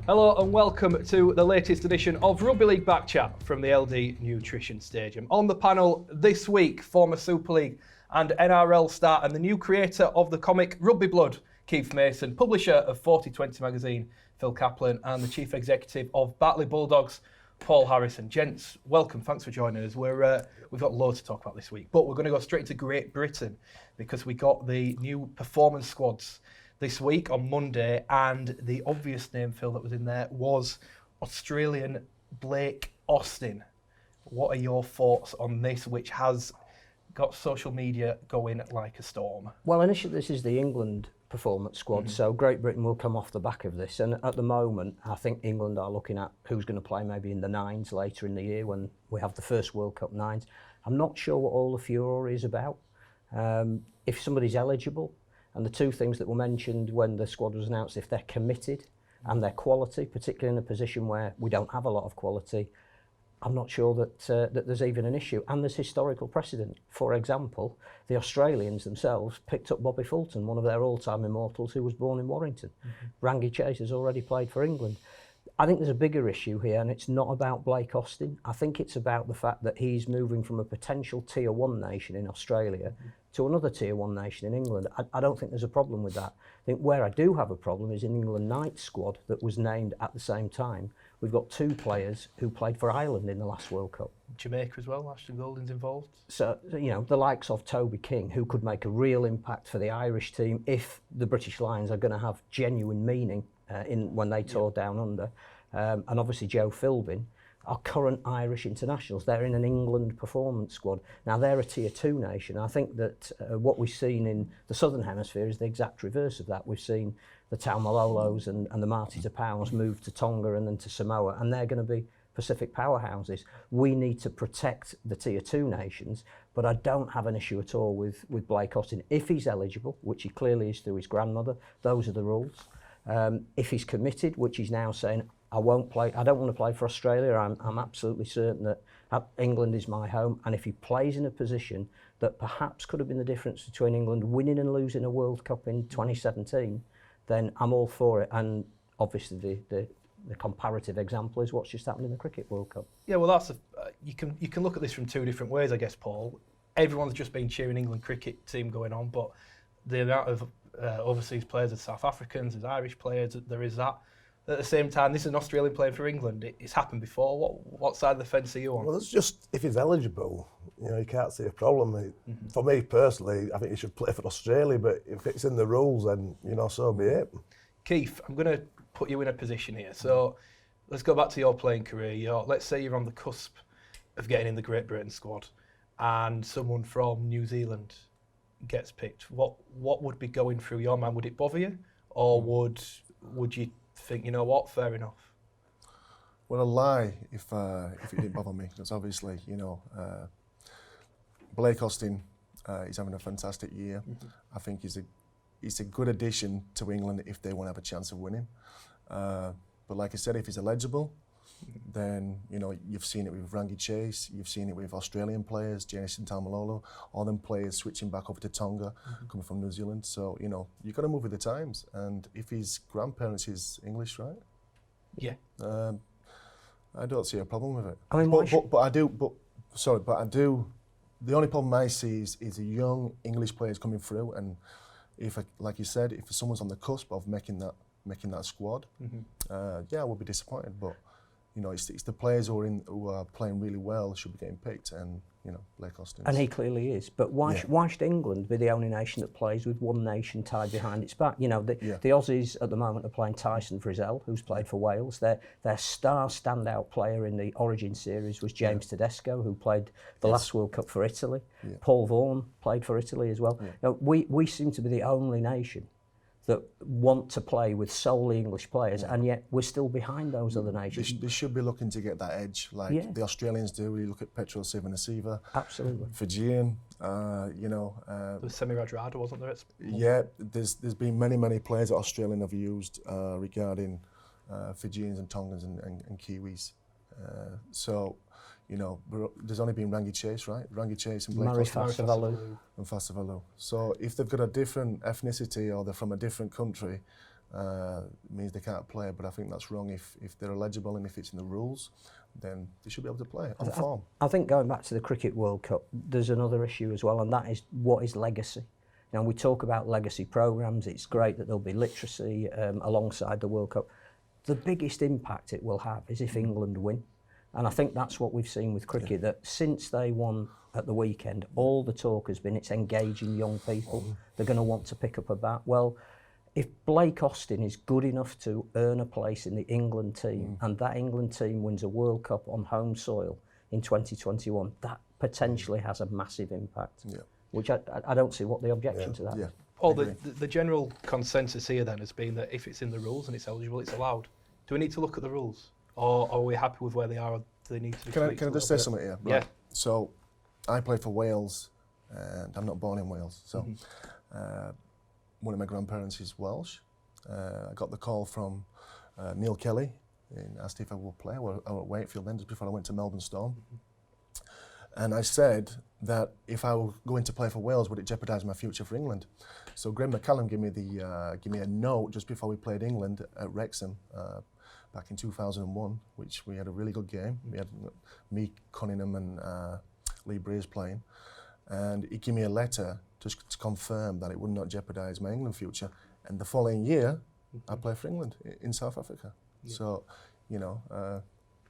Hello and welcome to the latest edition of Rugby League Back Chat from the LD Nutrition Stadium. On the panel this week, former Super League and NRL star and the new creator of the comic Rugby Blood, Keith Mason, publisher of 4020 magazine, Phil Caplan, and the chief executive of Batley Bulldogs, Paul Harrison. Gents, welcome. Thanks for joining us. We've got loads to talk about this week, but we're going to go straight to Great Britain because we got the new performance squads this week on Monday, and the obvious name, Phil, that was in there was Australian Blake Austin. What are your thoughts on this, which has got social media going like a storm? Well, initially this is the England performance squad, so Great Britain will come off the back of this, and at the moment I think England are looking at who's going to play maybe in the nines later in the year when we have the first World Cup nines. I'm not sure what all the furore is about. If somebody's eligible, and the two things that were mentioned when the squad was announced, if they're committed and their quality, particularly in a position where we don't have a lot of quality, I'm not sure that there's even an issue. And there's historical precedent. For example, the Australians themselves picked up Bobby Fulton, one of their all-time immortals who was born in Warrington. Rangi Chase has already played for England. I think there's a bigger issue here, and it's not about Blake Austin. I think it's about the fact that he's moving from a potential Tier 1 nation in Australia to another Tier 1 nation in England. I don't think there's a problem with that. I think where I do have a problem is in England Knights squad that was named at the same time. We've got two players who played for Ireland in the last World Cup. Jamaica as well, Ashton Golden's involved. So, you know, the likes of Toby King, who could make a real impact for the Irish team if the British Lions are going to have genuine meaning when they tour down under. And obviously Joe Philbin are current Irish internationals. They're in an England performance squad. Now they're a Tier 2 nation. I think that what we've seen in the Southern Hemisphere is the exact reverse of that. We've seen the Taumalolos and the Marty Tapau's move to Tonga and then to Samoa, and they're going to be Pacific powerhouses. We need to protect the Tier 2 nations, but I don't have an issue at all with Blake Austin. If he's eligible, which he clearly is through his grandmother, those are the rules. If he's committed, which he's now saying, I won't play. I don't want to play for Australia. I'm absolutely certain that England is my home. And if he plays in a position that perhaps could have been the difference between England winning and losing a World Cup in 2017, then I'm all for it. And obviously the comparative example is what's just happened in the Cricket World Cup. Yeah, well, that's you can look at this from two different ways, I guess, Paul. Everyone's just been cheering England cricket team going on, but the amount of overseas players, there's South Africans, there's Irish players, there is that. At the same time, this is an Australian player for England. It's happened before. What side of the fence are you on? Well, it's just, if he's eligible, you know, you can't see a problem. For me personally, I think he should play for Australia, but if it's in the rules, then, you know, so be it. Keith, I'm going to put you in a position here. So let's go back to your playing career. Let's say you're on the cusp of getting in the Great Britain squad and someone from New Zealand gets picked. What would be going through your mind? Would it bother you? Or would you think, you know what, fair enough? Well, I'd lie if it didn't bother me, because obviously, you know, Blake Austin is having a fantastic year. I think he's a good addition to England if they want to have a chance of winning. But like I said, if he's eligible, then, you know, you've seen it with Rangi Chase, you've seen it with Australian players, Jason Taumalolo, all them players switching back over to Tonga, coming from New Zealand. So, you know, you've got to move with the times. And if his grandparents is English, right? Yeah. I don't see a problem with it. I mean, but I do. The only problem I see is the young English players coming through, and like you said, if someone's on the cusp of making that squad, yeah, I would be disappointed. But you know, it's the players who are playing really well should be getting picked, and you know, Blake Austin. And he clearly is. But why should England be the only nation that plays with one nation tied behind its back? You know, the Aussies at the moment are playing Tyson Frizzell, who's played for Wales. Their star standout player in the Origin series was James Tedesco, who played the last World Cup for Italy. Paul Vaughan played for Italy as well. You know, we seem to be the only nation that want to play with solely English players, and yet we're still behind those other nations. They should be looking to get that edge, like the Australians do. You look at Petro Sivanasiva, absolutely, Fijian. You know, there was Semi Radradra, wasn't there? Yeah, there's been many players that Australian have used regarding Fijians and Tongans and Kiwis. So, you know, there's only been Rangi Chase, right? Rangi Chase and Blake Fasavalu. And Fasavalu. So if they've got a different ethnicity or they're from a different country, means they can't play, but I think that's wrong. If they're eligible and if it's in the rules, then they should be able to play on form. I think going back to the Cricket World Cup, there's another issue as well, and that is what is legacy. Now, we talk about legacy programmes. It's great that there'll be literacy alongside the World Cup. The biggest impact it will have is if England win. And I think that's what we've seen with cricket, that since they won at the weekend, all the talk has been it's engaging young people. They're going to want to pick up a bat. Well, if Blake Austin is good enough to earn a place in the England team and that England team wins a World Cup on home soil in 2021, that potentially has a massive impact, which I don't see what the objection to that is. Paul, the general consensus here then has been that if it's in the rules and it's eligible, it's allowed. Do we need to look at the rules? Or are we happy with where they are, or do they need to be tweaked? Can I just say something here? Yeah. Right. So, I played for Wales, and I'm not born in Wales. So, one of my grandparents is Welsh. I got the call from Neil Kelly and asked if I would play. I was at Wakefield then, just before I went to Melbourne Storm. And I said that if I were going to play for Wales, would it jeopardise my future for England? So Graham McCallum gave me a note just before we played England at Wrexham back in 2001, which we had a really good game. We had me, Cunningham and Lee Breers playing. And he gave me a letter just to confirm that it would not jeopardise my England future. And the following year, I played for England in South Africa. So, you know,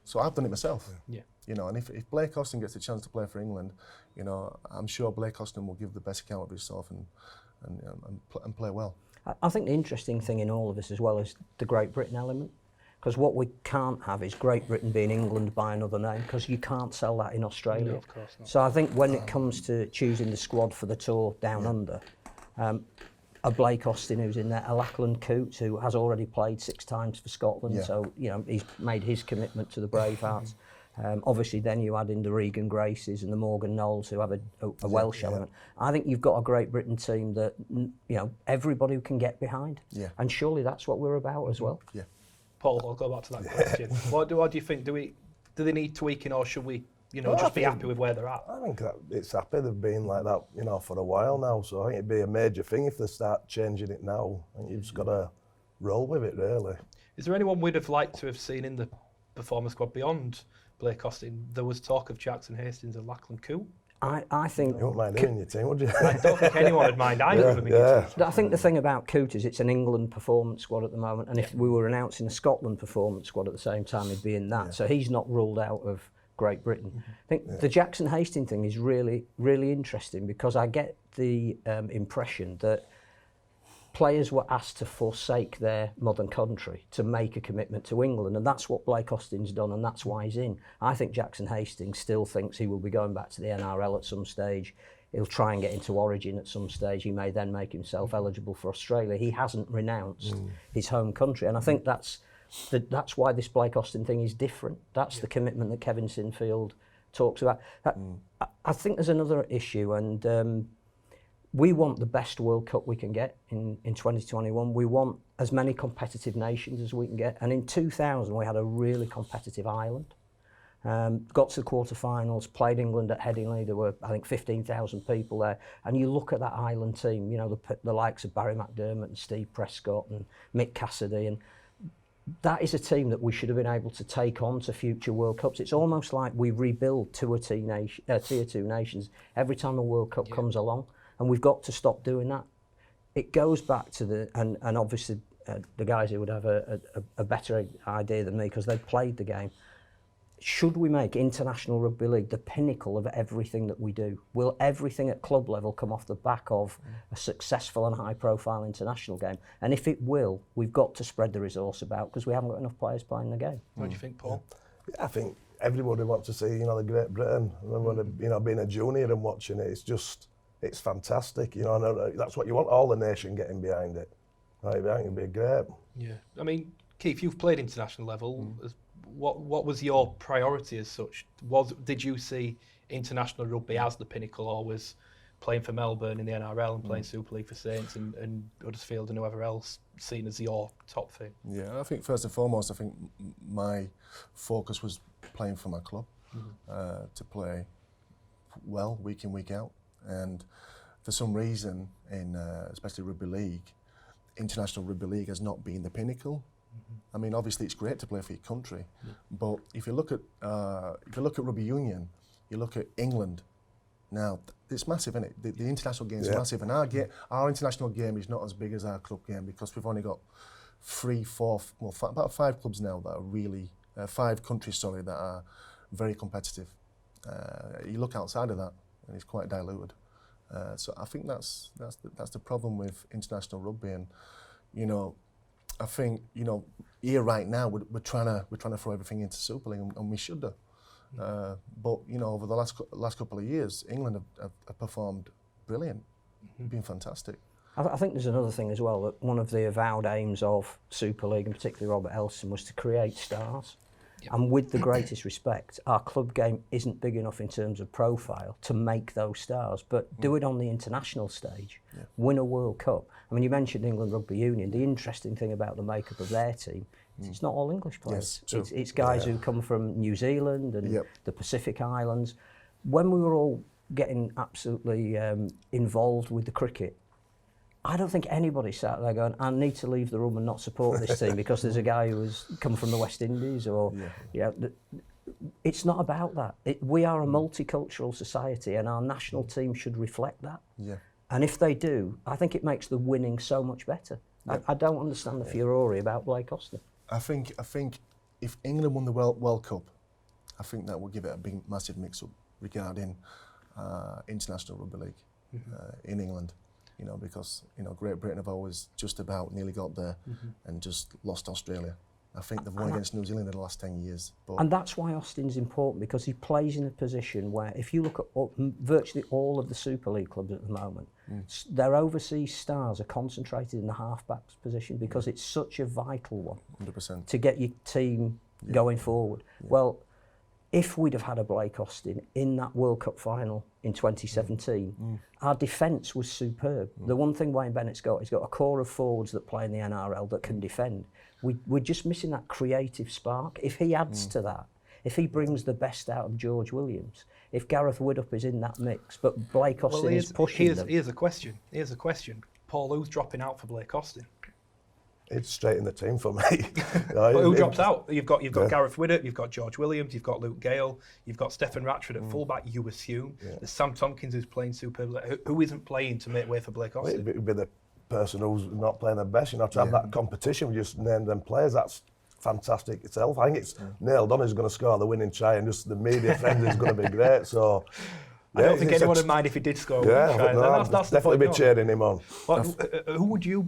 so I've done it myself. You know, and if Blake Austin gets a chance to play for England, you know, I'm sure Blake Austin will give the best account of himself and play well. I think the interesting thing in all of this as well is the Great Britain element. Because what we can't have is Great Britain being England by another name, because you can't sell that in Australia. No, of course not. So I think when it comes to choosing the squad for the tour down under, a Blake Austin who's in there, a Lachlan Coote who has already played 6 times for Scotland, so you know he's made his commitment to the Bravehearts. Obviously, then you add in the Regan Graces and the Morgan Knowles who have a Welsh element. I think you've got a Great Britain team that you know everybody can get behind, and surely that's what we're about as well. Paul, I'll go back to that question. What do you think? Do they need tweaking, or should we, you know, just be happy with where they're at? I think that it's happy. They've been like that, you know, for a while now. So I think it'd be a major thing if they start changing it now. I think you've just got to roll with it, really. Is there anyone we'd have liked to have seen in the performance squad beyond Blake Austin? There was talk of Jackson Hastings and Lachlan Coote. I think... You wouldn't mind him in your team, would you? I don't think anyone would mind either of them in your team. I think the thing about Coote is it's an England performance squad at the moment, and if we were announcing a Scotland performance squad at the same time, he'd be in that. So he's not ruled out of Great Britain. I think the Jackson Hastings thing is really, really interesting, because I get the impression that players were asked to forsake their modern country to make a commitment to England, and that's what Blake Austin's done, and that's why he's in. I think Jackson Hastings still thinks he will be going back to the NRL at some stage. He'll try and get into Origin at some stage. He may then make himself eligible for Australia. He hasn't renounced his home country, and I think that's why this Blake Austin thing is different. That's the commitment that Kevin Sinfield talks about. I think there's another issue, and we want the best World Cup we can get in 2021. We want as many competitive nations as we can get. And in 2000, we had a really competitive Ireland. Got to the quarterfinals, played England at Headingley. There were, I think, 15,000 people there. And you look at that Ireland team, you know, the likes of Barry McDermott and Steve Prescott and Mick Cassidy. And that is a team that we should have been able to take on to future World Cups. It's almost like we rebuild tier 2 nations every time a World Cup comes along. And we've got to stop doing that. It goes back to and obviously the guys who would have a better idea than me, because they've played the game. Should we make international rugby league the pinnacle of everything that we do? Will everything at club level come off the back of a successful and high-profile international game? And if it will, we've got to spread the resource about, because we haven't got enough players playing the game. What do you think, Paul? I think everybody wants to see, you know, the Great Britain. I remember, you know, being a junior and watching it. It's fantastic, you know, and that's what you want, all the nation getting behind it. Right, I think it'd be great. Yeah, I mean, Keith, you've played international level. What was your priority as such? Did you see international rugby as the pinnacle, or was playing for Melbourne in the NRL and playing Super League for Saints and Huddersfield and whoever else seen as your top thing? Yeah, I think first and foremost, I think my focus was playing for my club, to play well week in, week out. And for some reason, in especially Rugby League, international rugby league as not being the pinnacle. I mean, obviously it's great to play for your country, but if you look at rugby union, you look at England. Now it's massive, isn't it? The international game is massive, and our international game is not as big as our club game because we've only got about 5 clubs now that are really 5 countries, that are very competitive. You look outside of that, and it's quite diluted. So I think that's the problem with international rugby, and I think here right now we're trying to throw everything into Super League, and we should do. But over the last couple of years, England have performed brilliant, been fantastic. I think there's another thing as well, that one of the avowed aims of Super League, and particularly Robert Elson, was to create stars. And with the greatest respect, our club game isn't big enough in terms of profile to make those stars, but do it on the international stage, win a World Cup. I mean, you mentioned England Rugby Union. The interesting thing about the makeup of their team is it's not all English players. Yes, it's guys who come from New Zealand and the Pacific Islands. When we were all getting absolutely involved with the cricket, I don't think anybody sat there going, I need to leave the room and not support this team because there's a guy who has come from the West Indies or, it's not about that. We are a multicultural society and our national team should reflect that. Yeah. And if they do, I think it makes the winning so much better. I don't understand the furore about Blake Austin. I think if England won the World Cup, I think that would give it a big, massive mix-up regarding international rugby league in England. Because Great Britain have always just about nearly got there and just lost Australia. I think they've won against New Zealand in the last 10 years. And that's why Austin's important, because he plays in a position where, if you look at virtually all of the Super League clubs at the moment, their overseas stars are concentrated in the half-backs position because it's such a vital one 100%. to get your team going forward. Well, if we'd have had a Blake Austin in that World Cup final in 2017, our defence was superb. The one thing Wayne Bennett's got, he's got a core of forwards that play in the NRL that can defend. We're just missing that creative spark. If he adds to that, if he brings the best out of George Williams, if Gareth Widdop is in that mix, but Blake Austin is pushing them. Here's a question. Paul, who's dropping out for Blake Austin? It's straight in the team for me. But who drops out? You've got Gareth Widdop, you've got George Williams, you've got Luke Gale, you've got Stephen Ratchford at fullback, you assume. There's Sam Tompkins who's playing superbly. Who isn't playing to make way for Blake Austin? It'd be the person who's not playing their best, to have that competition. We just name them players. That's fantastic itself. I think it's nailed on who's going to score the winning try, and just the media frenzy is going to be great. So I don't think anyone would mind if he did score. That's definitely be cheering him on. Who would you?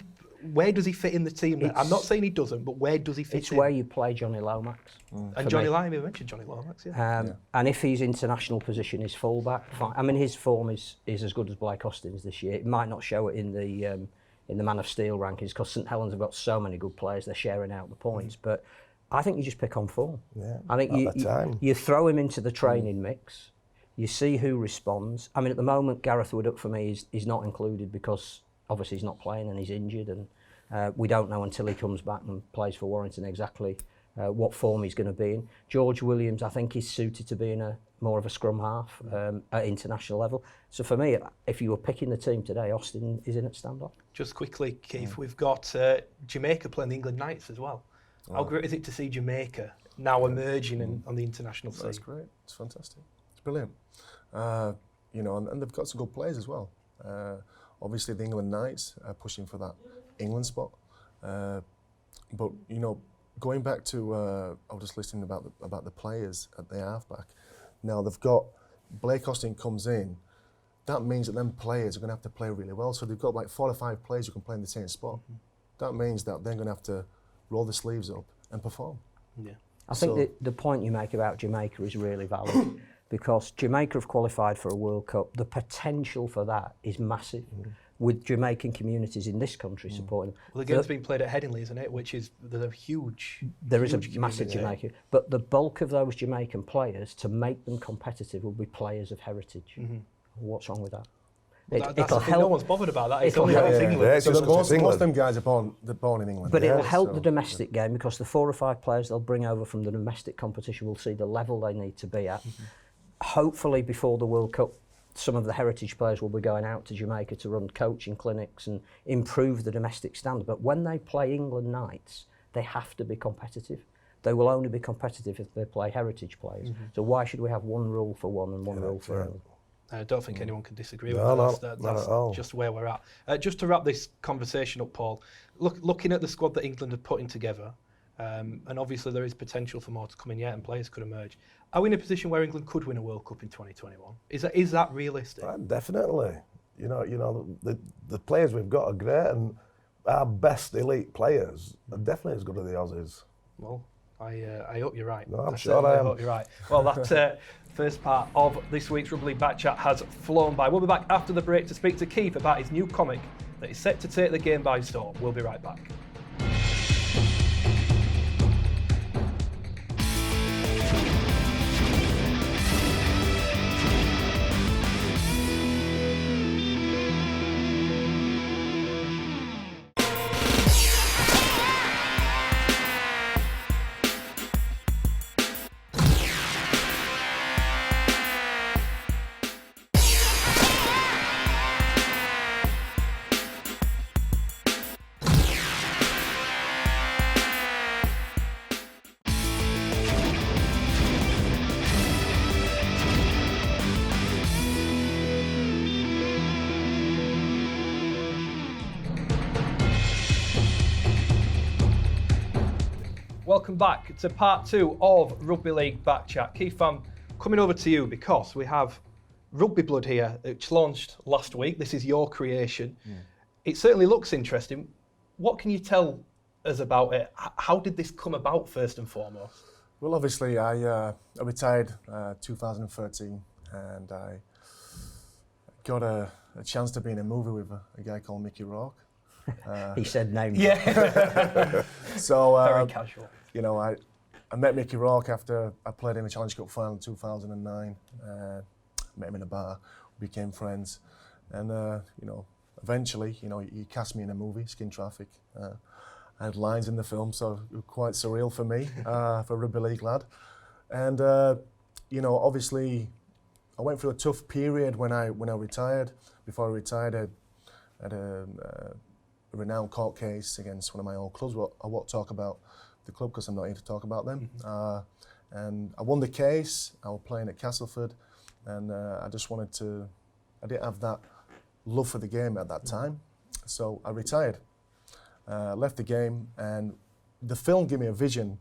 Where does he fit in the team? I'm not saying he doesn't, but where does he fit in? It's where you play Johnny Lomax. And Johnny Lomax, you mentioned Johnny Lomax, and if his international position is fullback, fine. I mean, his form is as good as Blake Austin's this year. It might not show it in the Man of Steel rankings because St Helens have got so many good players, they're sharing out the points. But I think you just pick on form. I think you throw him into the training mix, you see who responds. I mean, at the moment, Gareth Widdop for me is not included because obviously he's not playing and he's injured, and we don't know until he comes back and plays for Warrington exactly what form he's going to be in. George Williams, I think, is suited to being more of a scrum half at international level. So for me, if you were picking the team today, Austin is in at stand-off. Just quickly, Keith, we've got Jamaica playing the England Knights as well. How great is it to see Jamaica now emerging on the international scene? That's great. It's fantastic. It's brilliant. And they've got some good players as well. Obviously, the England Knights are pushing for that England spot. But going back to, I was just listening about the players at the halfback. Now they've got Blake Austin comes in. That means that them players are going to have to play really well. So they've got like 4 or 5 players who can play in the same spot. That means that they're going to have to roll the sleeves up and perform. Yeah. I think the point you make about Jamaica is really valid because Jamaica have qualified for a World Cup. The potential for that is massive. With Jamaican communities in this country supporting them. Well, the game's being played at Headingley, isn't it? Which is there's a huge. There is a massive Jamaican, but the bulk of those Jamaican players, to make them competitive, will be players of heritage. What's wrong with that? It'll help. No one's bothered about that. It's only about England. So most of them guys are born in England. But it'll help the domestic game because the 4 or 5 players they'll bring over from the domestic competition will see the level they need to be at. Hopefully, before the World Cup some of the heritage players will be going out to Jamaica to run coaching clinics and improve the domestic standard. But when they play England nights, they have to be competitive. They will only be competitive if they play heritage players. So why should we have one rule for one and one rule for England? I don't think anyone can disagree with that. Not at all. Just where we're at. Just to wrap this conversation up, Paul, looking at the squad that England have putting together, and obviously there is potential for more to come in yet and players could emerge. Are we in a position where England could win a World Cup in 2021? Is that realistic? Definitely. The players we've got are great, and our best elite players are definitely as good as the Aussies. Well, I hope you're right. No, I'm sure I am. hope you're right. Well, that first part of this week's Rugby League Back Chat has flown by. We'll be back after the break to speak to Keith about his new comic that is set to take the game by storm. We'll be right back. Welcome back to part 2 of Rugby League Back Chat. Keith, I'm coming over to you because we have Rugby Blood here, which launched last week. This is your creation. It certainly looks interesting. What can you tell us about it? How did this come about, first and foremost? Well, obviously, I retired 2013, and I got a chance to be in a movie with a guy called Mickey Rourke. He said names. Yeah. So Very casual. You know, I met Mickey Rourke after I played in the Challenge Cup final in 2009. Met him in a bar, we became friends, and you know, eventually, you know, he cast me in a movie, Skin Traffic. I had lines in the film, so it was quite surreal for me, for a Rugby League lad. And you know, obviously, I went through a tough period when I retired. Before I retired, I had a renowned court case against one of my old clubs. Well, I won't talk about the club because I'm not here to talk about them. And I won the case. I was playing at Castleford, and I just wanted to. I didn't have that love for the game at that time, so I retired. Left the game, and the film gave me a vision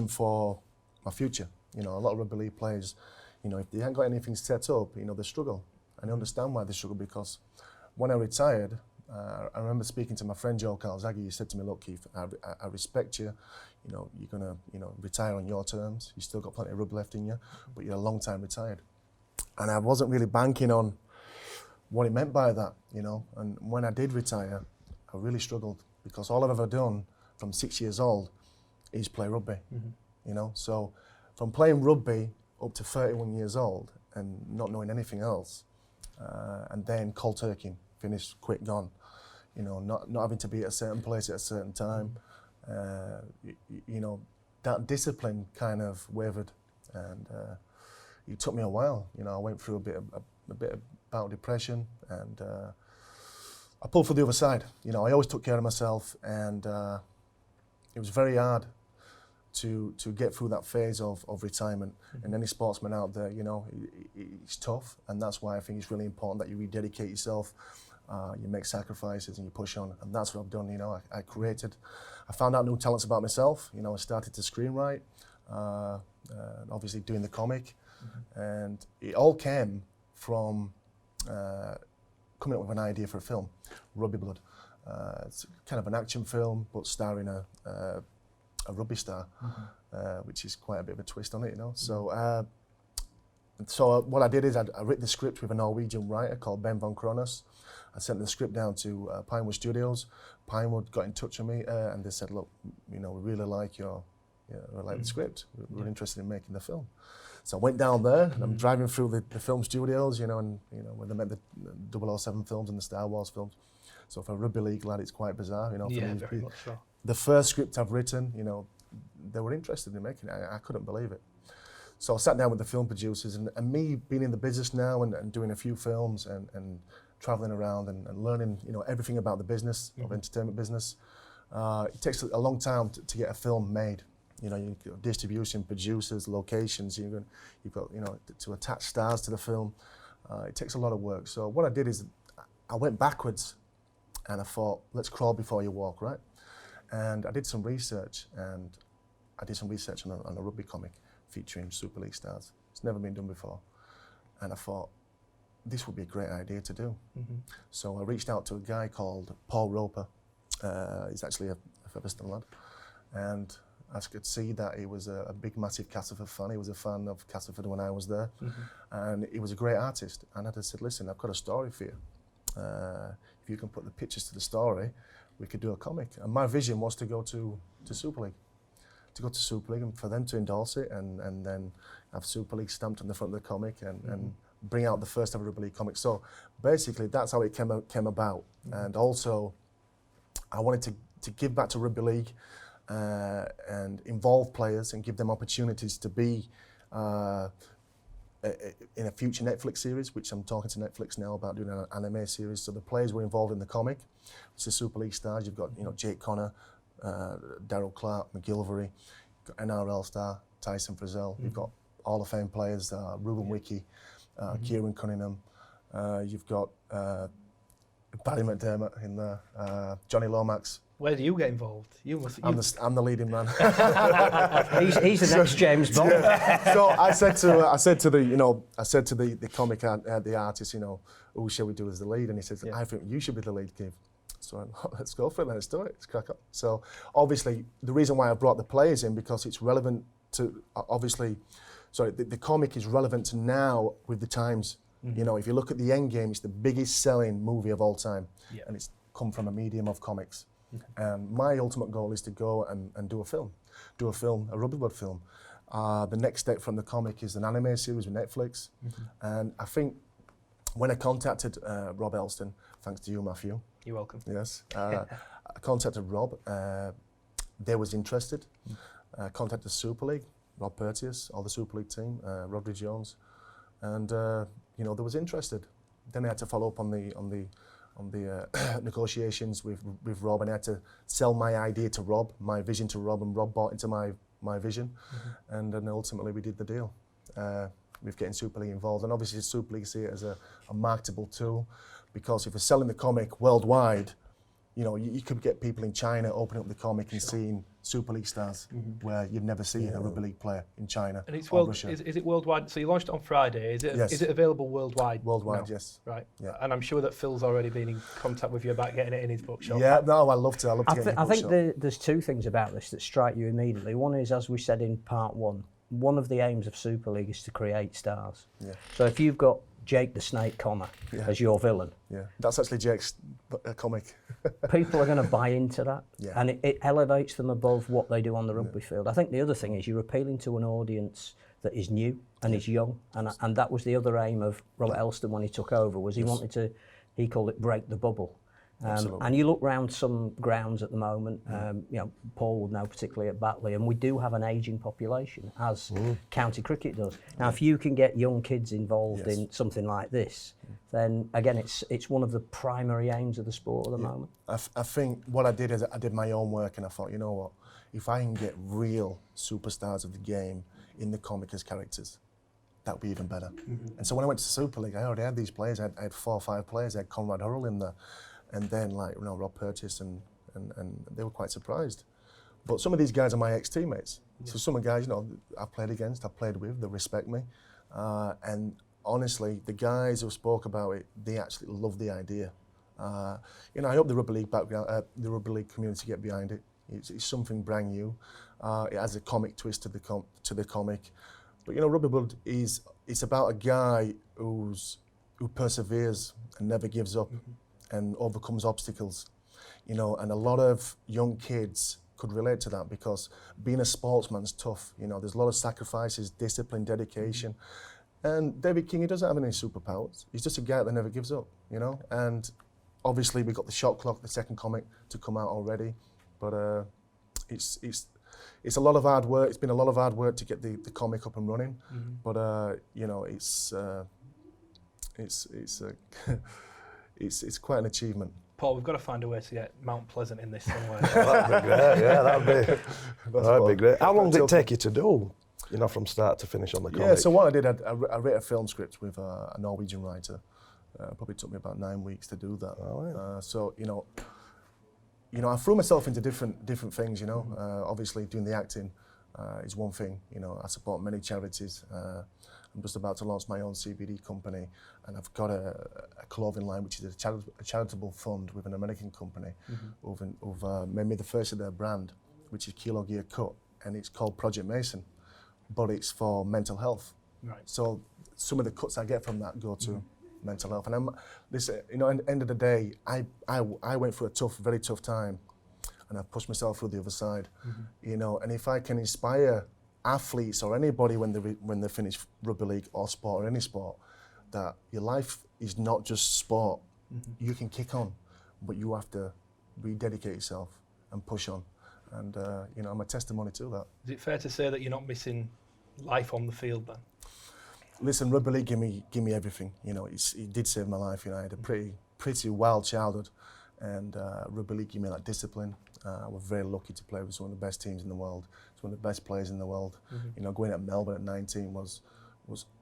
for my future. You know, a lot of rugby league players, you know, if they haven't got anything set up, you know, they struggle, and I understand why they struggle, because when I retired, I remember speaking to my friend Joe Calzaghe. He said to me, "Look, Keith, I respect you. You know, you're gonna, you know, retire on your terms. You still got plenty of rugby left in you, but you're a long time retired." And I wasn't really banking on what it meant by that, you know. And when I did retire, I really struggled, because all I've ever done from 6 years old is play rugby, you know. So from playing rugby up to 31 years old and not knowing anything else, and then cold turkey, finished, quit, gone, you know, not having to be at a certain place at a certain time, you know, that discipline kind of wavered, and it took me a while. You know, I went through a bit about depression, and I pulled for the other side. You know, I always took care of myself, and it was very hard to get through that phase of retirement. And any sportsman out there, you know, it's tough, and that's why I think it's really important that you rededicate yourself, you make sacrifices, and you push on. And that's what I've done. You know, I found out new talents about myself. You know, I started to screenwrite, obviously doing the comic, and it all came from coming up with an idea for a film, Rugby Blood. It's kind of an action film, but starring a rugby star, which is quite a bit of a twist on it, you know. So what I did is I wrote the script with a Norwegian writer called Ben von Kronos. I sent the script down to Pinewood Studios. Pinewood got in touch with me, and they said, "Look, you know, we really like the script. We're interested in making the film." So I went down there, and I'm driving through the film studios, you know, and you know, when they met the 007 films and the Star Wars films. So for a rugby league lad, it's quite bizarre, you know. Yeah, very much so. The first script I've written, you know, they were interested in making it. I couldn't believe it. So I sat down with the film producers, and me being in the business now and doing a few films and traveling around and learning, you know, everything about the business, of entertainment business. It takes a long time to get a film made. You know, you've got distribution, producers, locations, you've got, you know, to attach stars to the film. It takes a lot of work. So what I did is I went backwards and I thought, let's crawl before you walk, right? And I did some research, and I did some research on a rugby comic featuring Super League stars. It's never been done before. And I thought, this would be a great idea to do. So I reached out to a guy called Paul Roper. He's actually a Featherstone lad. And I could see that he was a big, massive Castleford fan. He was a fan of Castleford when I was there. And he was a great artist. And I just said, listen, I've got a story for you. If you can put the pictures to the story, we could do a comic. And my vision was to go to Super League. To go to Super League and for them to endorse it and then have Super League stamped on the front of the comic and bring out the first ever Rugby League comic. So basically that's how it came about. And also I wanted to give back to Rugby League and involve players and give them opportunities to be in a future Netflix series, which I'm talking to Netflix now about doing an anime series. So the players were involved in the comic. It's the Super League stars. You've got, you know, Jake Connor, Daryl Clark, McGilvery, got NRL star Tyson Frizzell. You've got Hall of Fame players, Ruben Wiki, Kieran Cunningham. You've got Barry McDermott in there, Johnny Lomax. Where do you get involved? I'm the leading man. he's the next James Bond. Yeah. So I said to the comic the artist, you know, who shall we do as the lead? And he says, I think you should be the lead, Kev. So I went, let's go for it, let's do it, let's crack up. So obviously the reason why I brought the players in, because it's relevant to, the comic is relevant to now with the times. You know, if you look at the Endgame, it's the biggest selling movie of all time. And it's come from a medium of comics. And my ultimate goal is to go and do a film, a Rugby Blood film. The next step from the comic is an anime series with Netflix. And I think when I contacted Rob Elston, thanks to you, Matthew. You're welcome. Yes. I contacted Rob. They was interested. Contacted Super League, Rob Pertius, all the Super League team, Rodri Jones. And, you know, they was interested. Then I had to follow up on the negotiations with Rob, and I had to sell my idea to Rob, my vision to Rob, and Rob bought into my vision. And then ultimately we did the deal with getting Super League involved. And obviously Super League see it as a marketable tool, because if we're selling the comic worldwide, you know, you could get people in China opening up the comic and seeing Super League stars where you'd never see a Rugby League player in China. And it's or Russia. Is it worldwide? So you launched it on Friday. Is it? Yes. Is it available worldwide? Worldwide, now? yes. Right. Yeah. And I'm sure that Phil's already been in contact with you about getting it in his bookshop. Yeah, no, I love to get it in your I think bookshop. there's two things about this that strike you immediately. One is, as we said in part one of the aims of Super League is to create stars. Yeah. So if you've got Jake the Snake Connor as your villain, That's actually Jake's comic. people are going to buy into that, Yeah. and it elevates them above what they do on the rugby field. I think the other thing is you're appealing to an audience that is new and is young, and that was the other aim of Robert Elston when he took over, was he wanted to, he called it break the bubble. And you look round some grounds at the moment, you know, Paul would know particularly at Batley, and we do have an ageing population, as county cricket does. Now, if you can get young kids involved in something like this, then again, it's one of the primary aims of the sport at the moment. I think what I did is I did my own work, and I thought, you know what, if I can get real superstars of the game in the comic as characters, that would be even better. And so when I went to Super League, I already had these players. I had 4 or 5 players. I had Conrad Hurrell in there. And then, like, you know, Rob Purchase, and they were quite surprised. But some of these guys are my ex-teammates. So some of the guys, you know, I've played against, I've played with, they respect me. And honestly, the guys who spoke about it, they actually love the idea. You know, I hope the Rugby League background, the Rugby League community get behind it. It's something brand new. It has a comic twist to the comic. But, you know, Rugby Blood it's about a guy who perseveres and never gives up. And overcomes obstacles, you know, and a lot of young kids could relate to that, because being a sportsman's tough, you know, there's a lot of sacrifices, discipline, dedication. And David King, he doesn't have any superpowers. He's just a guy that never gives up, you know, and obviously we got the Shot Clock, the second comic, to come out already, but it's it's a lot of hard work. It's been a lot of hard work to get the comic up and running, but you know, it's it's quite an achievement. Paul, we've got to find a way to get Mount Pleasant in this somewhere. That'd be great. Yeah, that'd be great. How long did it take you to do? You know, from start to finish on the comic? Yeah, so what I did, I wrote a film script with a Norwegian writer. Probably took me about 9 weeks to do that. Oh, yeah. So you know, I threw myself into different things. You know, obviously doing the acting is one thing. You know, I support many charities. I'm just about to launch my own CBD company, and I've got a clothing line which is a charitable fund with an American company who've made me the first of their brand, which is Kilo Gear Cut, and it's called Project Mason, but it's for mental health. Right. So some of the cuts I get from that go to mental health, and you know, at the end of the day, I went through a very tough time, and I've pushed myself through the other side. You know, and if I can inspire athletes or anybody when they finish rugby league or sport or any sport, that your life is not just sport. You can kick on, but you have to rededicate yourself and push on. And you know, I'm a testimony to that. Is it fair to say that you're not missing life on the field then? Listen, rugby league gave me everything. You know, it did save my life. You know, I had a pretty wild childhood, and rugby league gave me that discipline. I was very lucky to play with some of the best teams in the world. It's one of the best players in the world. You know, going at Melbourne at 19 was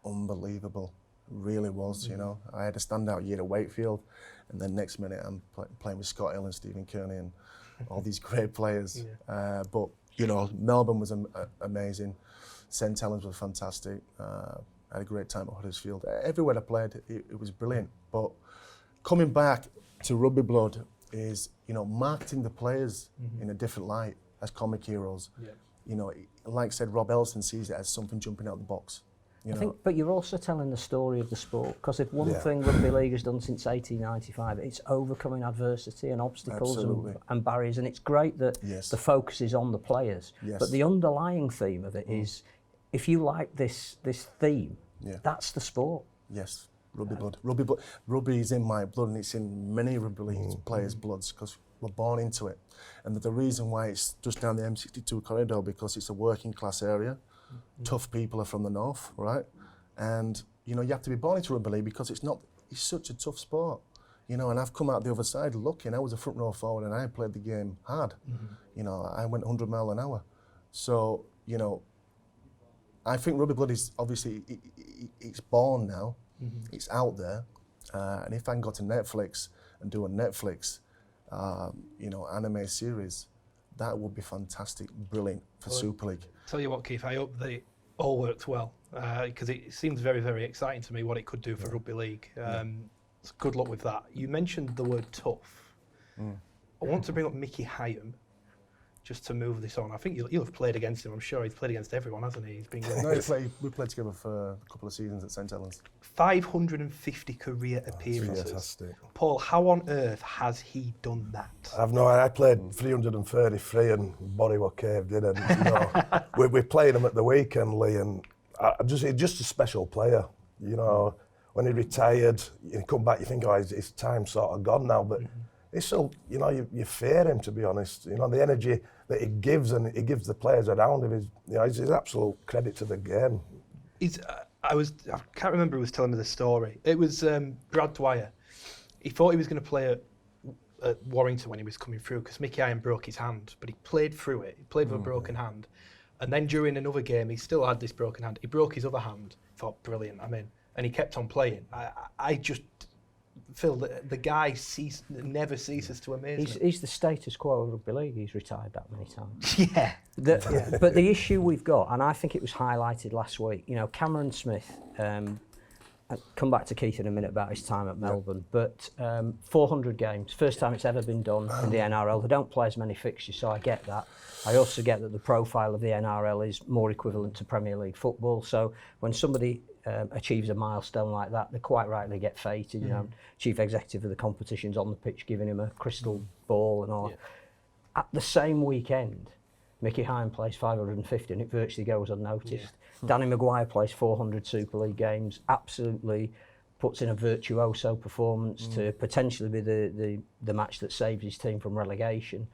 unbelievable. It really was. You know, I had a standout year at Wakefield, and then next minute I'm playing with Scott Hill and Stephen Kearney and all these great players. But you know, Melbourne was amazing. St Helens was fantastic. I had a great time at Huddersfield. Everywhere I played, it was brilliant. But coming back to Rugby Blood is, you know, marketing the players in a different light as comic heroes. You know, like I said, Rob Ellison sees it as something jumping out the box. You know? I think, but you're also telling the story of the sport, because if one thing Rugby League has done since 1895, it's overcoming adversity and obstacles and barriers, and it's great that the focus is on the players. But the underlying theme of it is, if you like this theme, that's the sport. Yes, Rugby Blood. Rugby is in my blood, and it's in many Rugby League players' bloods, because we're born into it. And the reason why it's just down the M62 corridor, because it's a working class area. Tough people are from the north, right? And you know, you have to be born into Rugby League because it's such a tough sport. You know, and I've come out the other side looking. I was a front row forward, and I played the game hard. You know, I went 100 miles an hour. So, you know, I think Rugby Blood is obviously, it's born now, it's out there, and if I can go to Netflix and do a Netflix, you know, anime series, that would be fantastic, brilliant for Super League. Tell you what, Keith, I hope they all worked well, because it seems very, very exciting to me what it could do for Rugby League. So good luck with that. You mentioned the word tough. I want to bring up Mickey Hyam, just to move this on. I think you'll have played against him. I'm sure he's played against everyone, hasn't he? He's been we played together for a couple of seasons at St Helens. 550 career appearances. Fantastic. Paul, how on earth has he done that? I played 333 and body was caved in, and you know, we played him at the weekend, Lee, and he's just a special player. You know, when he retired, you come back, you think, oh, his time's sort of gone now, but it's still, you know, you fear him, to be honest. You know, the energy that he gives, and he gives the players around him, is absolute credit to the game. I can't remember who was telling me the story. It was Brad Dwyer. He thought he was going to play at Warrington when he was coming through, because Mickey Hyam broke his hand, but he played through it. He played with a broken hand. And then during another game, he still had this broken hand. He broke his other hand. Thought, brilliant, I'm in. And he kept on playing. I just feel that the guy never ceases to amaze me. He's the status quo of Rugby League. He's retired that many times. Yeah. But the issue we've got, and I think it was highlighted last week, you know, Cameron Smith, I'll come back to Keith in a minute about his time at Melbourne, but 400 games, first time it's ever been done in the NRL. They don't play as many fixtures, so I get that. I also get that the profile of the NRL is more equivalent to Premier League football, so when somebody achieves a milestone like that, they quite rightly get feted. You know, chief executive of the competition's on the pitch giving him a crystal ball and all. At the same weekend, Mickey Hyam plays 550 and it virtually goes unnoticed. Danny Maguire plays 400 Super League games, absolutely puts in a virtuoso performance to potentially be the match that saves his team from relegation.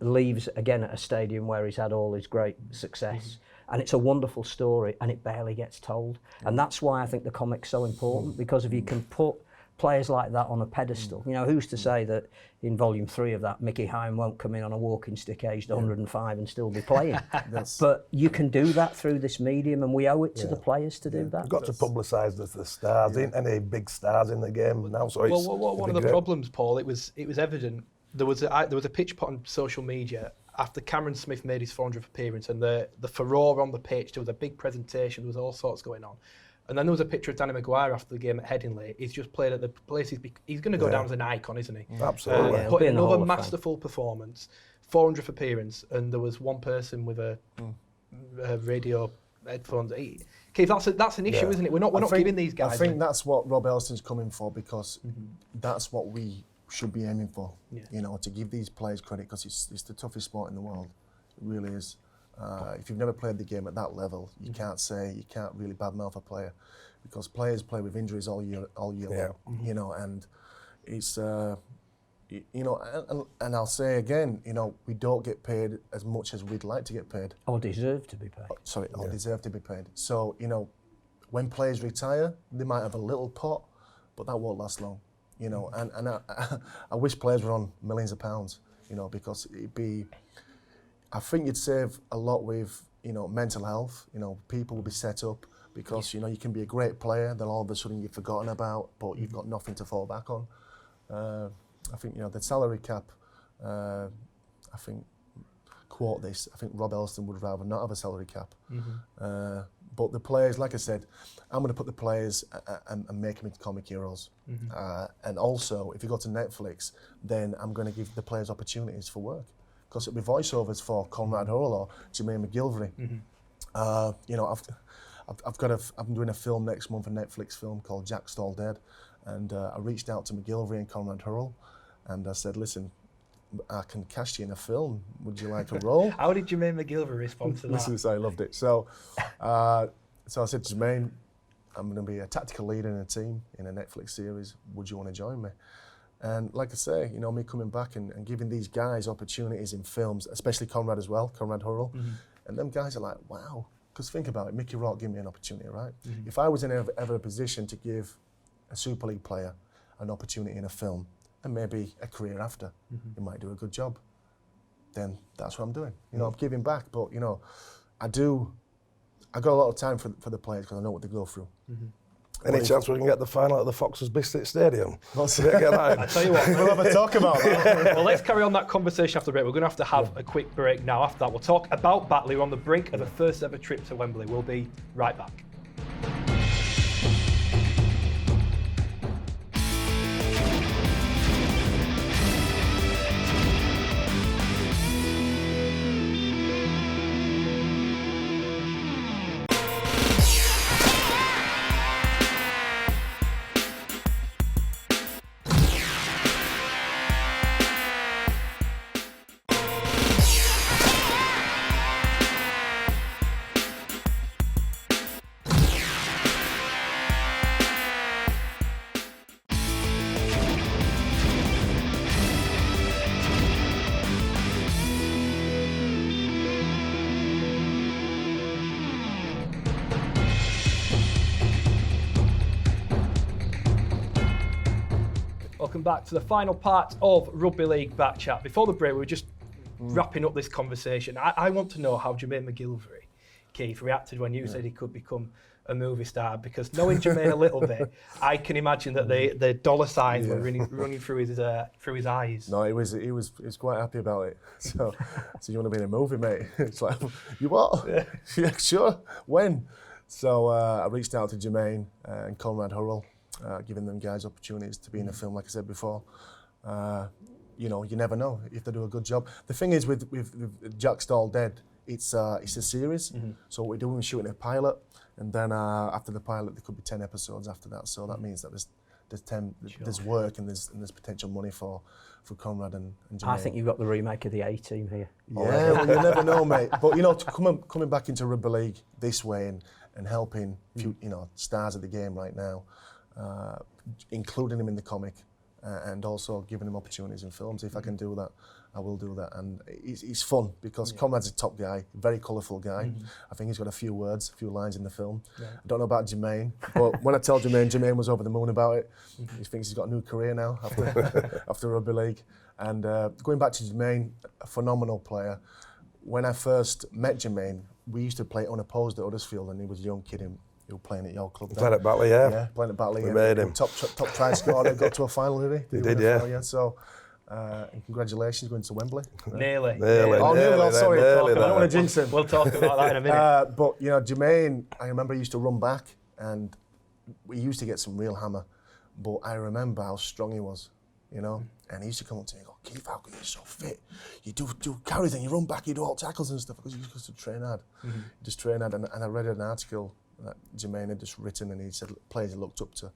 leaves again at a stadium where he's had all his great success. And it's a wonderful story, and it barely gets told. And that's why I think the comic's so important, because if you can put players like that on a pedestal, you know, who's to say that in volume 3 of that, Mickey Hine won't come in on a walking stick aged 105 and still be playing. But you can do that through this medium, and we owe it to the players to do that. You've got to publicise the stars. There ain't any big stars in the game now, so it's one of the problems, Paul, it was evident. There was a pitch put on social media after Cameron Smith made his 400th appearance, and the furore on the pitch. There was a big presentation. There was all sorts going on. And then there was a picture of Danny Maguire after the game at Headingley. He's just played at the place. He's going to go down as an icon, isn't he? Absolutely. Put in another masterful performance, 400th appearance, and there was one person with a radio headphones. Keith, that's an issue, isn't it? We're not giving these guys. I think that's what Rob Elston's coming for, because that's what we should be aiming for. You know, to give these players credit, because it's the toughest sport in the world. It really is. If you've never played the game at that level, you can't really badmouth a player, because players play with injuries all year long. You know, and it's you know, and I'll say again, you know, we don't get paid as much as we'd like to get paid. Or deserve to be paid. Or deserve to be paid. So, you know, when players retire, they might have a little pot, but that won't last long. You know, and I wish players were on millions of pounds, you know, because I think you'd save a lot with, you know, mental health. You know, people will be set up, because, you know, you can be a great player, then all of a sudden you're forgotten about, but you've got nothing to fall back on. I think, you know, the salary cap, I think, quote this, I think Rob Elston would rather not have a salary cap. But the players, like I said, I'm going to put the players and make them into comic heroes. And also, if you go to Netflix, then I'm going to give the players opportunities for work. Because it'll be voiceovers for Conrad Hurrell or Jermaine McGilvery. You know, I'm doing a film next month, a Netflix film called Jack Stall Dead, and I reached out to McGilvery and Conrad Hurrell, and I said, listen, I can cast you in a film. Would you like a role? How did Jermaine McGilvery respond to that? Listen, I loved it. So I said to Jermaine, I'm going to be a tactical leader in a team in a Netflix series. Would you want to join me? And like I say, you know, me coming back and giving these guys opportunities in films, especially Conrad as well, Conrad Hurrell, and them guys are like, wow. Because think about it, Mickey Rourke gave me an opportunity, right? If I was in ever a position to give a Super League player an opportunity in a film, and maybe a career after, he might do a good job, then that's what I'm doing. You know, I'm giving back, but, you know, I got a lot of time for the players, because I know what they go through. Any chance we can get the final at the Foxes Biscuit Stadium? I tell you what, we'll have a talk about that. Well, let's carry on that conversation after the break. We're going to have a quick break now. After that, we'll talk about Batley. We're on the brink of the first ever trip to Wembley. We'll be right back. Welcome back to the final part of Rugby League Back Chat. Before the break, we were just wrapping up this conversation. I want to know how Jermaine McGilvery, Keith, reacted when you said he could become a movie star, because knowing Jermaine a little bit, I can imagine that the dollar signs were running through his eyes. No, he was quite happy about it. So you want to be in a movie, mate? It's like, you what? Yeah, sure. When? So I reached out to Jermaine and Conrad Hurrell, giving them guys opportunities to be in a film, like I said before. You know, you never know if they do a good job. The thing is with Jack Stall Dead, it's a series. So what we're doing is shooting a pilot, and then after the pilot, there could be 10 episodes after that. So that means that there's work and there's potential money for Conrad and Jermaine. I think you've got the remake of the A-Team here. Yeah, well, you never know, mate. But you know, coming back into Rugby League this way and helping stars of the game right now, including him in the comic, and also giving him opportunities in films. If I can do that, I will do that. And it's fun because Conrad's a top guy, very colourful guy. I think he's got a few lines in the film. I don't know about Jermaine, but when I told Jermaine was over the moon about it. He thinks he's got a new career now after Rugby League. And going back to Jermaine, a phenomenal player. When I first met Jermaine, we used to play unopposed at Huddersfield, and he was a young kid who was playing at your club. Playing at Batley, yeah. Yeah, playing at Batley. We made him. Top try scorer, got to a final, did he? He did, yeah. Final, so, and congratulations going to Wembley. Nearly. Oh, nearly. Sorry, I don't want to jinx him. We'll talk about that in a minute. But, you know, Jermaine, I remember he used to run back, and we used to get some real hammer. But I remember how strong he was, you know. And he used to come up to me and go, Keith, how come you're so fit? You do carries and you run back, you do all tackles and stuff, because you used to train hard. Just train hard. And I read an article that Jermaine had just written, and he said players he looked up to.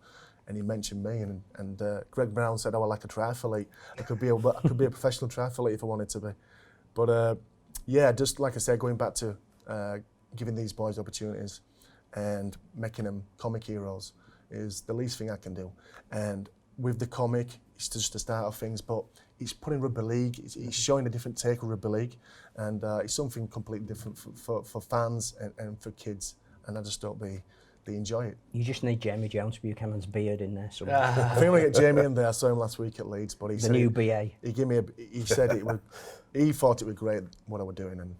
And he mentioned me, and Greg Brown said, "Oh, I like a triathlete. I could be a professional triathlete if I wanted to be." But yeah, just like I said, going back to giving these boys opportunities and making them comic heroes is the least thing I can do. And with the comic, it's just the start of things, but he's putting Rugby League. He's showing a different take of Rugby League, and it's something completely different for fans and for kids. And I just thought they enjoy it. You just need Jamie Jones Buchanan's beard in there somewhere. I think we get Jamie in there. I saw him last week at Leeds, but he The said new BA. He said it would. He thought it was great what I was doing, and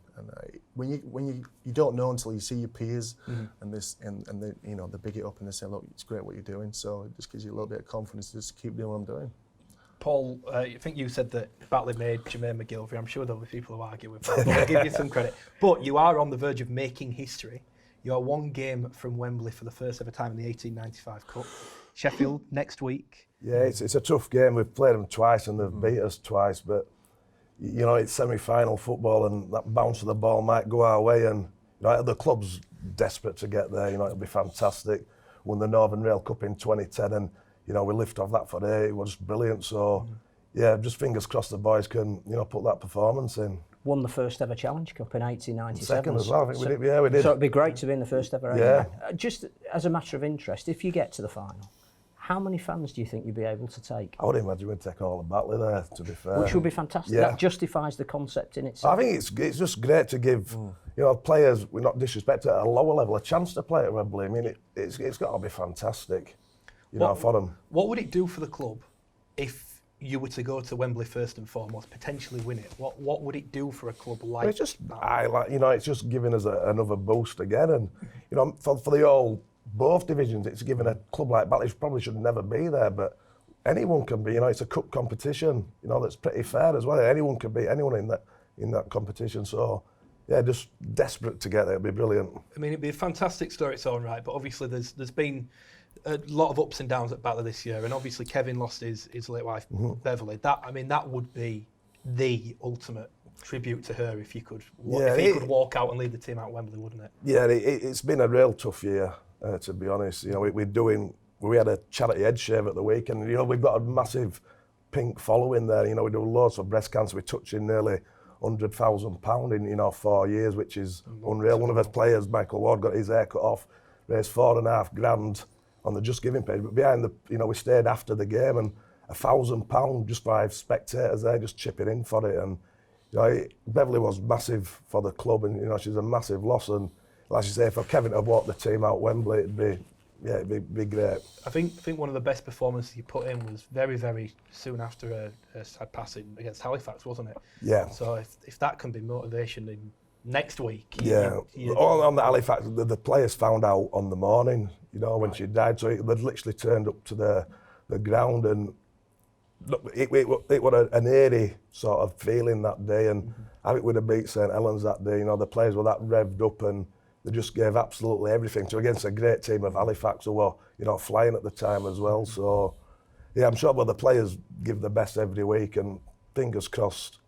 when you don't know until you see your peers and they, you know, they big it up and they say, look, it's great what you're doing. So it just gives you a little bit of confidence to just keep doing what I'm doing. Paul, I think you said that Batley made Jermaine McGilvray. I'm sure there'll be people who argue with that, but I'll give you some credit. But you are on the verge of making history. You're one game from Wembley for the first ever time in the 1895 Cup. Sheffield next week. Yeah, it's a tough game. We've played them twice and they've beat us twice, but you know, it's semi-final football and that bounce of the ball might go our way, and you know, the club's desperate to get there. You know, it'll be fantastic. Won the Northern Rail Cup in 2010 and you know, we lift off that for there. It was brilliant. So yeah, just fingers crossed the boys can, you know, put that performance in. Won the first ever Challenge Cup in 1897. Second as well, I think we did. Yeah, we did. So it'd be great to be in the first ever. Yeah. Just as a matter of interest, if you get to the final, how many fans do you think you'd be able to take? I would imagine we'd take all of Batley there, to be fair. Which would be fantastic. Yeah. That justifies the concept in itself. I think it's just great to give, you know, players, we're not disrespected, at a lower level, a chance to play at Wembley. I mean, it's got to be fantastic, you know, for them. What would it do for the club if you were to go to Wembley first and foremost, potentially win it? What would it do for a club like it's just, that? You know, it's just giving us another boost again. And, you know, for the all, both divisions, it's given a club like Batley, which probably should never be there, but anyone can be, you know, it's a cup competition, you know, that's pretty fair as well. Anyone can beat anyone in that competition. So, yeah, just desperate to get there. It'd be brilliant. I mean, it'd be a fantastic story, its own right, but obviously there's been a lot of ups and downs at Batley this year, and obviously Kevin lost his late wife, Beverly. That would be the ultimate tribute to her if you could could walk out and lead the team out Wembley, wouldn't it? Yeah, it's been a real tough year, to be honest. You know, we had a charity head shave at the weekend. You know, we've got a massive pink following there. You know, we do loads for breast cancer. We're touching nearly £100,000 in, you know, 4 years, which is unreal. One of our players, Michael Ward, got his hair cut off, raised £4,500 on the Just Giving page. But behind we stayed after the game, and £1,000 just by spectators there just chipping in for it. And you know, Beverly was massive for the club, and you know, she's a massive loss. And like you say, for Kevin to have walked the team out Wembley, it'd be great. I think one of the best performances you put in was very, very soon after a sad passing against Halifax, wasn't it? Yeah. So if that can be motivation in next week. On the Halifax, the players found out on the morning, you know, when she died. So they'd literally turned up to the ground, and look, it was an eerie sort of feeling that day. And I think we'd have beat St Helens that day. You know, the players were that revved up, and they just gave absolutely everything to against a great team of Halifax who were, you know, flying at the time as well. So, yeah, I'm sure the players give the best every week, and fingers crossed,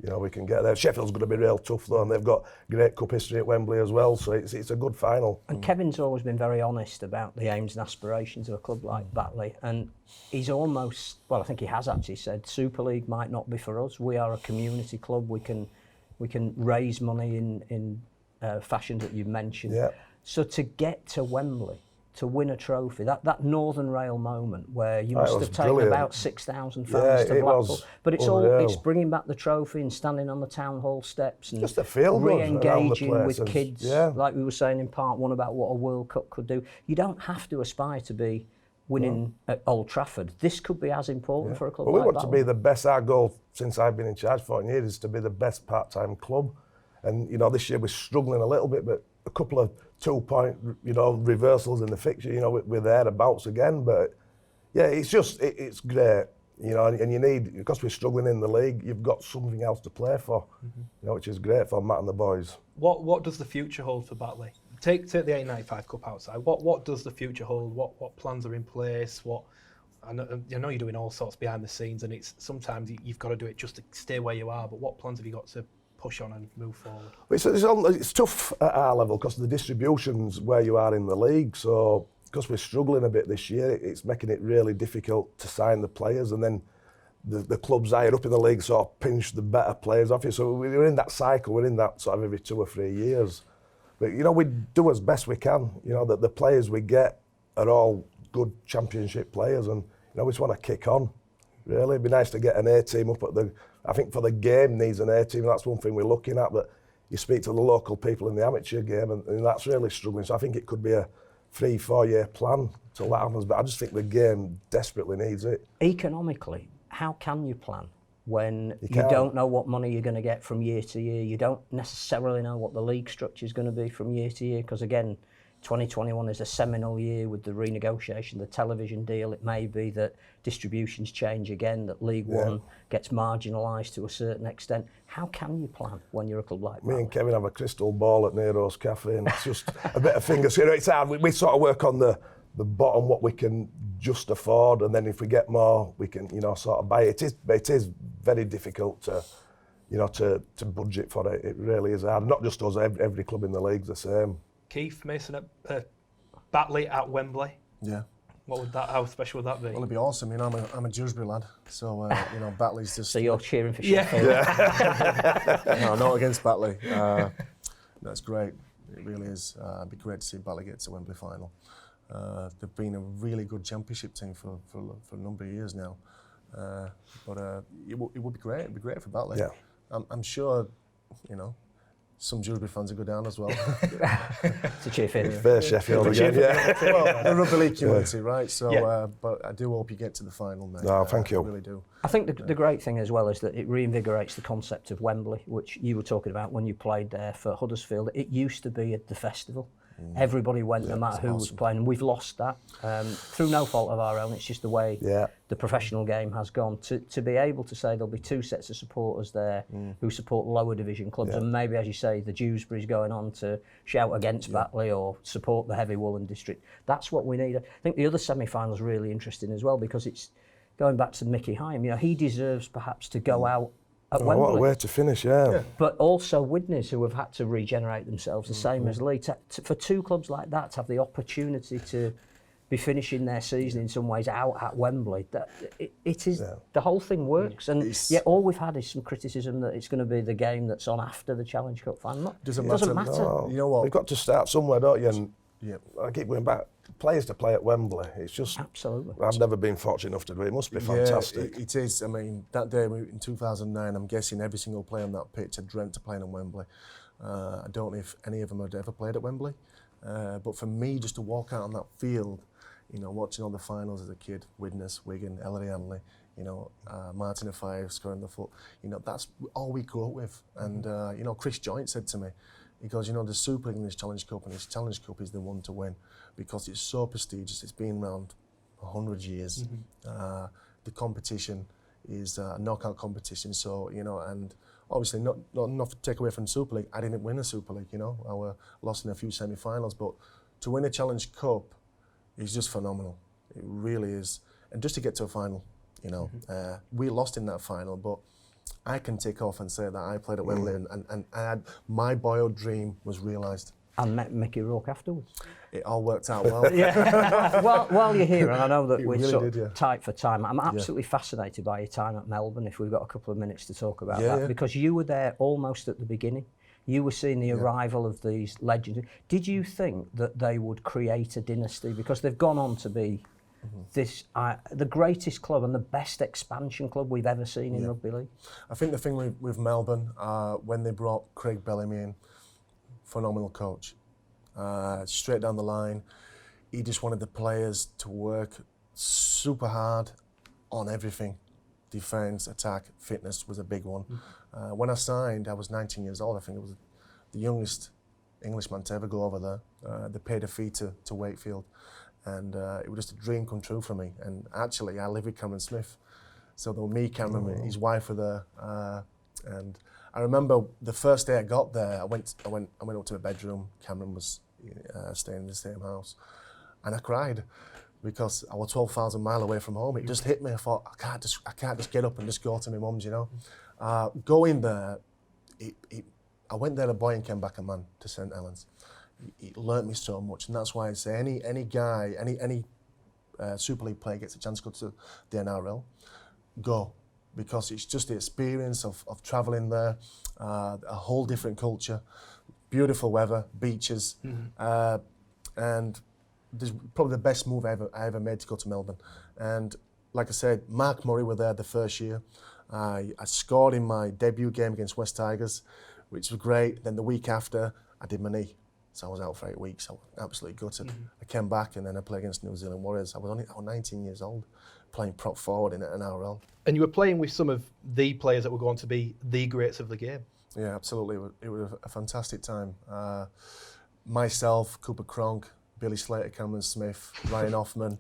you know, we can get there. Sheffield's going to be real tough though, and they've got great cup history at Wembley as well, so it's a good final. And Kevin's always been very honest about the aims and aspirations of a club like Batley, and he's almost, well, I think he has actually said, Super League might not be for us. We are a community club. We can raise money in fashion that you've mentioned. Yeah. So to get to Wembley, to win a trophy, that Northern Rail moment where you must was have taken brilliant. about 6,000 fans Yeah, to it Blackpool. was But it's unreal. it's bringing back the trophy and standing on the town hall steps and Just the feel good around the re-engaging place with and- kids, yeah. like we were saying in part one about what a World Cup could do. You don't have to aspire to be winning at Old Trafford. This could be as important for a club Well, we like want to Batley. be the best. Our goal since I've been in charge 14 years is to be the best part-time club. And, you know, this year we're struggling a little bit, but a couple of 2-point, you know, reversals in the fixture, you know, we're thereabouts again. But, yeah, it's just, it's great, you know, and you need, because we're struggling in the league, you've got something else to play for, you know, which is great for Matt and the boys. What does the future hold for Batley? Take the A95 Cup outside. What does the future hold? What plans are in place? I know you're doing all sorts behind the scenes, and it's sometimes you've got to do it just to stay where you are. But what plans have you got to push on and move forward? It's tough at our level because of the distributions where you are in the league. So because we're struggling a bit this year, it's making it really difficult to sign the players, and then the clubs higher up in the league sort of pinch the better players off you. So we're in that cycle. We're in that sort of every 2 or 3 years. But, you know, we do as best we can. You know, that the players we get are all good championship players, and, you know, we just want to kick on, really. It'd be nice to get an A team up at the... I think for the game needs an A team, that's one thing we're looking at, but you speak to the local people in the amateur game, and that's really struggling. So I think it could be a 3-4 year plan till that happens, but I just think the game desperately needs it. Economically, how can you plan when you can't. don't know what money you're going to get from year to year? You don't necessarily know what the league structure is going to be from year to year, because again, 2021 is a seminal year with the renegotiation, the television deal. It may be that distributions change again, that League One gets marginalised to a certain extent. How can you plan when you're a club like Me that? and Kevin have a crystal ball at Nero's Cafe, and it's just a bit of fingers. You know, it's hard. We sort of work on the bottom, what we can just afford, and then if we get more, we can, you know, sort of buy it. It is very difficult to, you know, to budget for it. It really is hard. Not just us, every club in the league's the same. Keith Mason at Batley at Wembley. Yeah. How special would that be? Well, it'd be awesome. You know, I'm a Dewsbury lad, so you know, Batley's just. So you're cheering for Sheffield? No, not against Batley. That's great. It really is. It'd be great to see Batley get to Wembley final. They've been a really good championship team for a number of years now. But it would be great. It'd be great for Batley. Yeah. I'm sure, you know, some Dewsbury fans would go down as well. To cheer for him. Fair Sheffield again, yeah. Well, the Rugby League community, right? So, Yeah. but I do hope you get to the final, mate. No, thank you. I really do. I think the great thing as well is that it reinvigorates the concept of Wembley, which you were talking about when you played there for Huddersfield. It used to be at the festival. Everybody went, no matter who was playing, and we've lost that through no fault of our own. It's just the way the professional game has gone. To be able to say there'll be 2 sets of supporters there who support lower division clubs, and maybe, as you say, the Dewsbury's going on to shout against Batley or support the Heavy Woolen district. That's what we need. I think the other semi-final's really interesting as well, because it's going back to Mickey Hyam. You know, he deserves perhaps to go out at Wembley. What a way to finish, yeah. But also Widnes, who have had to regenerate themselves, the same as Lee. For 2 clubs like that to have the opportunity to be finishing their season in some ways out at Wembley, it is the whole thing works. And yet all we've had is some criticism that it's going to be the game that's on after the Challenge Cup final. It doesn't matter. No. You know what? We've got to start somewhere, don't you? And I keep going back. Players to play at Wembley. It's just Absolutely. I've never been fortunate enough to do it. It must be fantastic. Yeah, it is. I mean, that day in 2009, I'm guessing every single player on that pitch had dreamt of playing on Wembley. I don't know if any of them had ever played at Wembley, but for me, just to walk out on that field, you know, watching all the finals as a kid, Widnes, Wigan, Ellery Hanley, you know, Martin Afai scoring the foot, you know, that's all we grew up with. And, you know, Chris Joint said to me, he goes, you know, the Super League and this Challenge Cup, and this Challenge Cup is the one to win because it's so prestigious. It's been around 100 years. The competition is a knockout competition, so, you know, and obviously not to take away from Super League, I didn't win a Super League, you know, I were lost in a few semi-finals, but to win a Challenge Cup is just phenomenal. It really is. And just to get to a final, you know, we lost in that final, but I can take off and say that I played at Wembley and I had, my boyhood dream was realised. And met Mickey Rourke afterwards. It all worked out well. Well, while you're here, and I know that we're really sort did, of tight for time, I'm absolutely fascinated by your time at Melbourne, if we've got a couple of minutes to talk about that, because you were there almost at the beginning. You were seeing the arrival of these legends. Did you think that they would create a dynasty? Because they've gone on to be the greatest club and the best expansion club we've ever seen in Rugby League. I think the thing with Melbourne, when they brought Craig Bellamy in, phenomenal coach, straight down the line. He just wanted the players to work super hard on everything. Defence, attack, fitness was a big one. When I signed, I was 19 years old. I think it was the youngest Englishman to ever go over there. They paid a fee to Wakefield. And it was just a dream come true for me. And actually, I live with Cameron Smith. So there were me, Cameron, his wife were there. And I remember the first day I got there, I went up to my bedroom. Cameron was staying in the same house. And I cried because I was 12,000 miles away from home. It just hit me. I thought, I can't just get up and just go to my mum's, you know. Going there, I went there a boy and came back a man to St Helens. It learnt me so much, and that's why I say any guy, any Super League player gets a chance to go to the NRL, go, because it's just the experience of travelling there, a whole different culture, beautiful weather, beaches, and there's probably the best move I ever made to go to Melbourne. And like I said, Mark Murray were there the first year. I scored in my debut game against West Tigers, which was great. Then the week after, I did my knee. So I was out for 8 weeks. I was absolutely gutted. I came back and then I played against New Zealand Warriors. I was 19 years old, playing prop forward in an NRL. And you were playing with some of the players that were going to be the greats of the game. Yeah, absolutely. It was a fantastic time. Myself, Cooper Cronk, Billy Slater, Cameron Smith, Ryan Hoffman.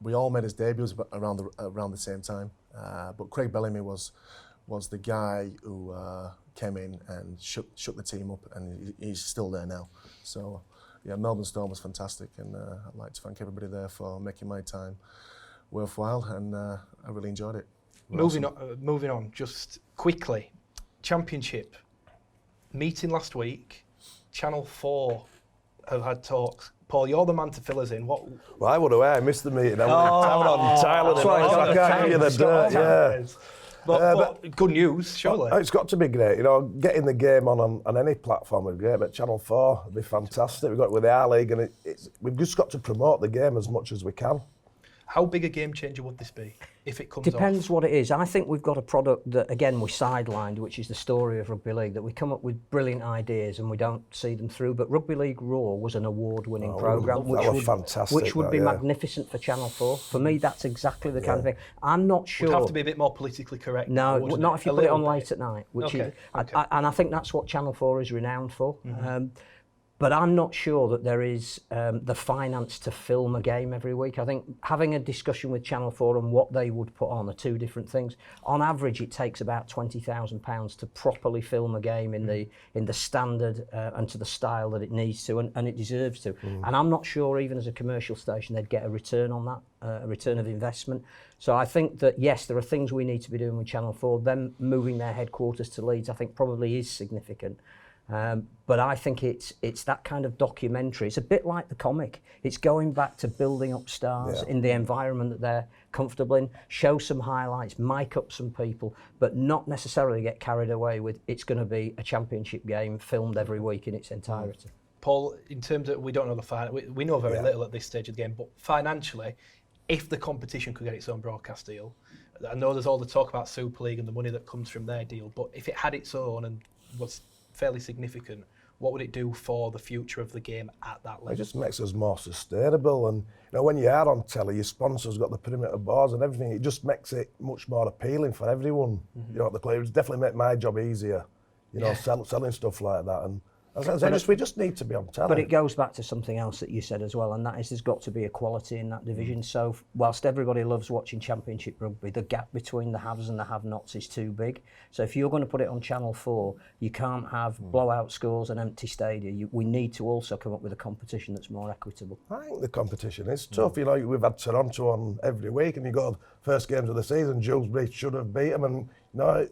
We all made his debuts around the same time. But Craig Bellamy was the guy who came in and shook the team up, and he's still there now. So, yeah, Melbourne Storm was fantastic, and I'd like to thank everybody there for making my time worthwhile, and I really enjoyed it. Moving on, just quickly, Championship meeting last week. Channel 4 have had talks. Paul, you're the man to fill us in. What? Well, I would have. I missed the meeting. I was in Thailand, so I can't give you the dirt. Yeah. But good news, surely. It's got to be great. You know, getting the game on any platform would be great, but Channel 4 would be fantastic. We've got it with the R-League, and we've just got to promote the game as much as we can. How big a game changer would this be if it comes Depends what it is. I think we've got a product that, again, we sidelined, which is the story of Rugby League, that we come up with brilliant ideas and we don't see them through. But Rugby League Raw was an award-winning programme, which would be magnificent for Channel 4. For me, that's exactly the kind of thing. I'm not sure... It would have to be a bit more politically correct. No, not if you put it on late at night. And I think that's what Channel 4 is renowned for. But I'm not sure that there is the finance to film a game every week. I think having a discussion with Channel 4 on what they would put on are two different things. On average, it takes about £20,000 to properly film a game in the standard and to the style that it needs to, and it deserves to. And I'm not sure, even as a commercial station, they'd get a return on that, a return of investment. So I think that, yes, there are things we need to be doing with Channel 4. Them moving their headquarters to Leeds, I think, probably is significant. But I think it's that kind of documentary. It's a bit like the comic. It's going back to building up stars in the environment that they're comfortable in, show some highlights, mic up some people, but not necessarily get carried away with it's going to be a championship game filmed every week in its entirety. Paul, in terms of, we don't know the finance, we know very little at this stage of the game, but financially, if the competition could get its own broadcast deal, I know there's all the talk about Super League and the money that comes from their deal, but if it had its own and was fairly significant, what would it do for the future of the game at that level? It just makes us more sustainable, and you know, when you are on telly, your sponsors got the perimeter boards and everything. It just makes it much more appealing for everyone. You know, at the club, it would definitely make my job easier. You know, selling stuff like that, and we just need to be on telly. But it goes back to something else that you said as well, and that is there's got to be equality in that division. So whilst everybody loves watching Championship Rugby, the gap between the haves and the have-nots is too big. So if you're going to put it on Channel 4, you can't have blowout scores and empty stadia. We need to also come up with a competition that's more equitable. I think the competition is tough. You know, we've had Toronto on every week, and you got the first games of the season, Dewsbury should have beat them, and you know,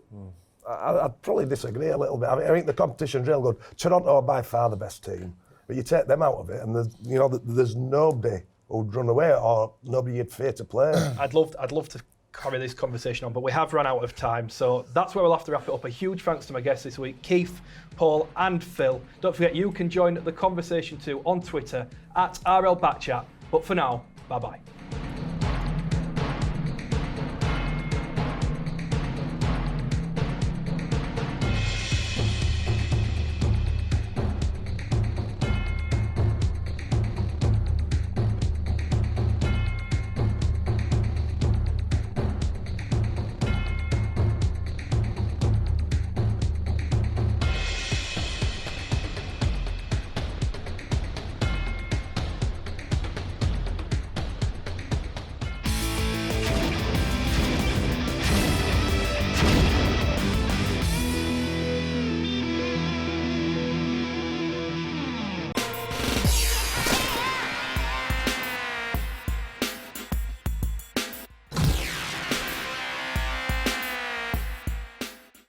I'd probably disagree a little bit. I think the competition's real good. Toronto are by far the best team, but you take them out of it, and there's nobody who'd run away or nobody you'd fear to play. I'd love to carry this conversation on, but we have run out of time. So that's where we'll have to wrap it up. A huge thanks to my guests this week, Keith, Paul and Phil. Don't forget you can join the conversation too on Twitter @RLBackchat. But for now, bye-bye.